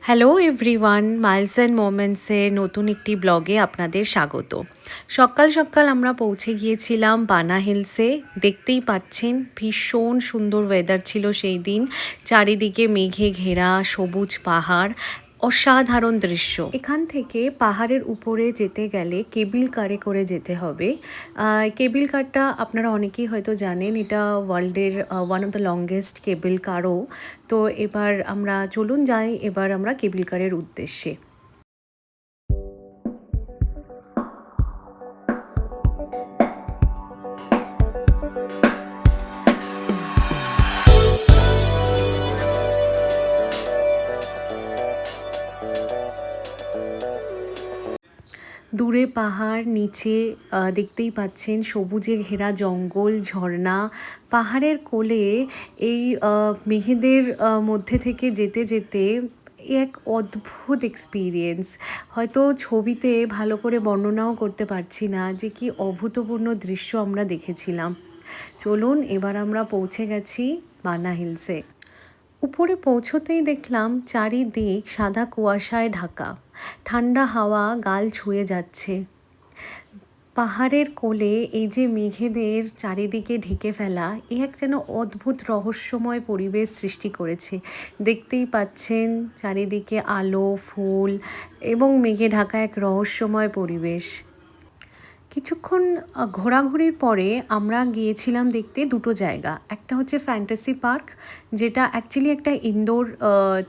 Hello everyone, Miles and মোমেন্টসের নতুন একটি ব্লগে আপনাদের স্বাগত। সকাল সকাল আমরা পৌঁছে গিয়েছিলাম বানা হিলসে। দেখতেই পাচ্ছেন ভীষণ সুন্দর ওয়েদার ছিল সেই দিন। চারিদিকে মেঘে ঘেরা সবুজ পাহাড়, অসাধারণ দৃশ্য। এখান থেকে পাহাড়ের উপরে যেতে গেলে কেবিল কারে করে যেতে হবে। কেবিল কারটা আপনারা অনেকেই হয়তো জানেন, এটা ওয়ার্ল্ডের one of the longest cable কারও। তো এবার আমরা চলুন যাই এবার আমরা কেবিল কারের উদ্দেশ্যে। দূরে পাহাড়, নিচে দেখতেই পাচ্ছেন সবুজে ঘেরা জঙ্গল, ঝর্ণা। পাহাড়ের কোলে এই মেঘেদের মধ্যে থেকে যেতে যেতে এক অদ্ভুত এক্সপিরিয়েন্স। হয়তো ছবিতে ভালো করে বর্ণনাও করতে পারছি না যে কি অভূতপূর্ণ দৃশ্য আমরা দেখেছিলাম। চলুন এবার আমরা পৌঁছে গেছি বানা হিলসে। উপরে পৌঁছতেই দেখলাম চারিদিক সাদা কুয়াশায় ঢাকা, ঠান্ডা হাওয়া গাল ছুঁয়ে যাচ্ছে। পাহাড়ের কোলে এই যে মেঘেদের চারিদিকে ঢেকে ফেলা, এ এক যেন অদ্ভুত রহস্যময় পরিবেশ সৃষ্টি করেছে। দেখতেই পাচ্ছেন চারিদিকে আলো, ফুল এবং মেঘে ঢাকা এক রহস্যময় পরিবেশ। কিছুক্ষণ ঘোরাঘুরির পরে আমরা গিয়েছিলাম দেখতে দুটো জায়গা। একটা হচ্ছে ফ্যান্টাসি পার্ক, যেটা অ্যাকচুয়ালি একটা ইনডোর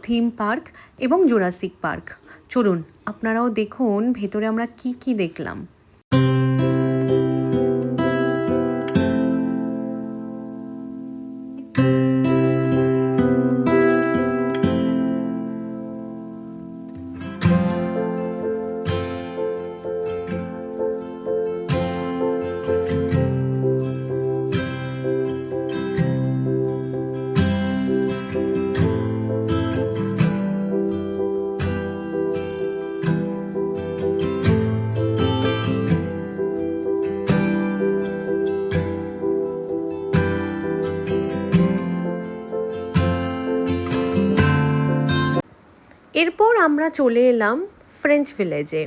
থিম পার্ক, এবং জুরাসিক পার্ক। চলুন আপনারাও দেখুন ভেতরে আমরা কি কি দেখলাম। এরপর আমরা চলে এলাম ফ্রেঞ্চ ভিলেজে।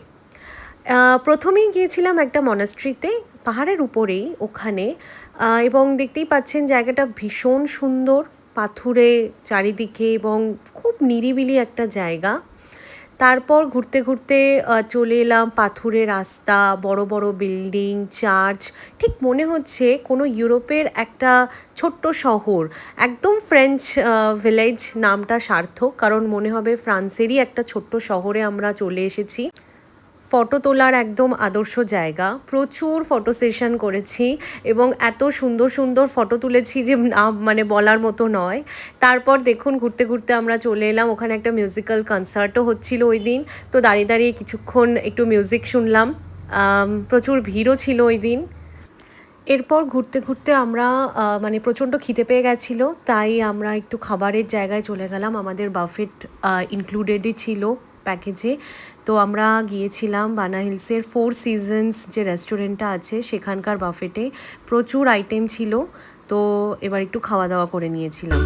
প্রথমেই গিয়েছিলাম একটা মনাস্ট্রিতে, পাহাড়ের উপরেই ওখানে। এবং দেখতেই পাচ্ছেন জায়গাটা ভীষণ সুন্দর, পাথুরে চারিদিকে এবং খুব নিরিবিলি একটা জায়গা। তারপর ঘুরতে ঘুরতে চলে এলাম পাথুরে রাস্তা, বড় বড় বিল্ডিং, চার্চ। ঠিক মনে হচ্ছে কোনো ইউরোপের একটা ছোট্ট শহর। একদম ফ্রেঞ্চ ভিলেজ নামটা সার্থক, কারণ মনে হবে ফ্রান্সেরই একটা ছোট্ট শহরে আমরা চলে এসেছি। ফটো তোলার একদম আদর্শ জায়গা, প্রচুর ফটো সেশন করেছি এবং এত সুন্দর সুন্দর ফটো তুলেছি যে মানে বলার মতো নয়। তারপর দেখুন ঘুরতে ঘুরতে আমরা চলে এলাম, ওখানে একটা মিউজিক্যাল কনসার্টও হচ্ছিল ওই দিন। তো দাঁড়িয়ে দাঁড়িয়ে কিছুক্ষণ একটু মিউজিক শুনলাম। প্রচুর ভিড়ও ছিল ওই দিন। এরপর ঘুরতে ঘুরতে আমরা মানে প্রচণ্ড খিদে পেয়ে গেছিলো, তাই আমরা একটু খাবারের জায়গায় চলে গেলাম। আমাদের বাফেট ইনক্লুডেডই ছিল প্যাকেজে। তো আমরা গিয়েছিলাম বানা হিলসের ফোর সিজনস যে রেস্টুরেন্টটা আছে সেখানকার বাফেটে। প্রচুর আইটেম ছিল, তো এবার একটু খাওয়া দাওয়া করে নিয়েছিলাম।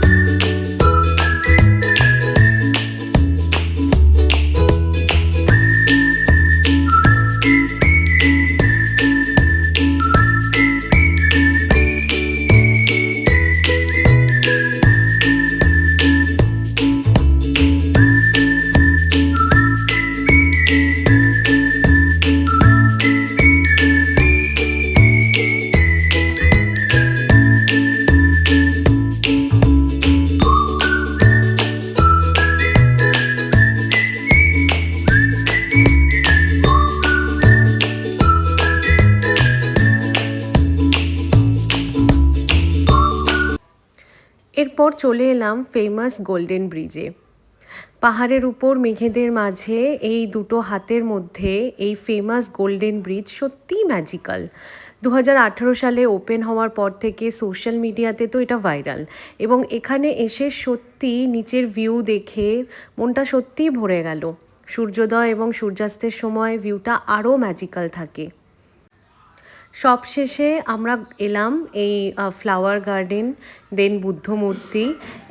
এরপর চলে এলাম ফেমাস গোল্ডেন ব্রিজে। পাহাড়ের উপর মেঘেদের মাঝে এই দুটো হাতের মধ্যে এই ফেমাস গোল্ডেন ব্রিজ সত্যিই ম্যাজিক্যাল। 2018 সালে ওপেন হওয়ার পর থেকে সোশ্যাল মিডিয়াতে তো এটা ভাইরাল, এবং এখানে এসে সত্যি নিচের ভিউ দেখে মনটা সত্যিই ভরে গেল। সূর্যোদয় এবং সূর্যাস্তের সময় ভিউটা আরও ম্যাজিক্যাল থাকে। সবশেষে আমরা এলাম এই ফ্লাওয়ার গার্ডেন, দেন বুদ্ধ মূর্তি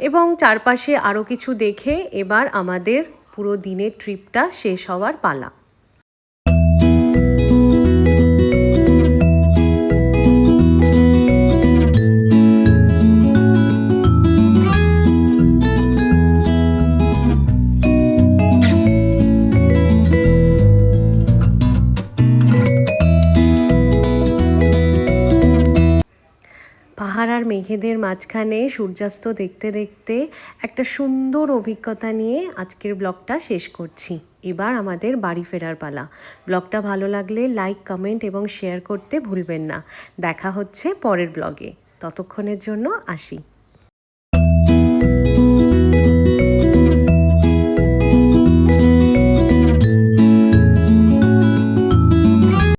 এবং চারপাশে আরও কিছু দেখে এবার আমাদের পুরো দিনের ট্রিপটা শেষ হওয়ার পালা। পাহাড় আর মেঘেদের মাঝখানে সূর্যাস্ত দেখতে দেখতে একটা সুন্দর অভিজ্ঞতা নিয়ে আজকের ব্লগটা শেষ করছি। এবার আমাদের বাড়ি ফেরার পালা। ব্লগটা ভালো লাগলে লাইক, কমেন্ট এবং শেয়ার করতে ভুলবেন না। দেখা হচ্ছে পরের ব্লগে। ততক্ষণের জন্য আসি।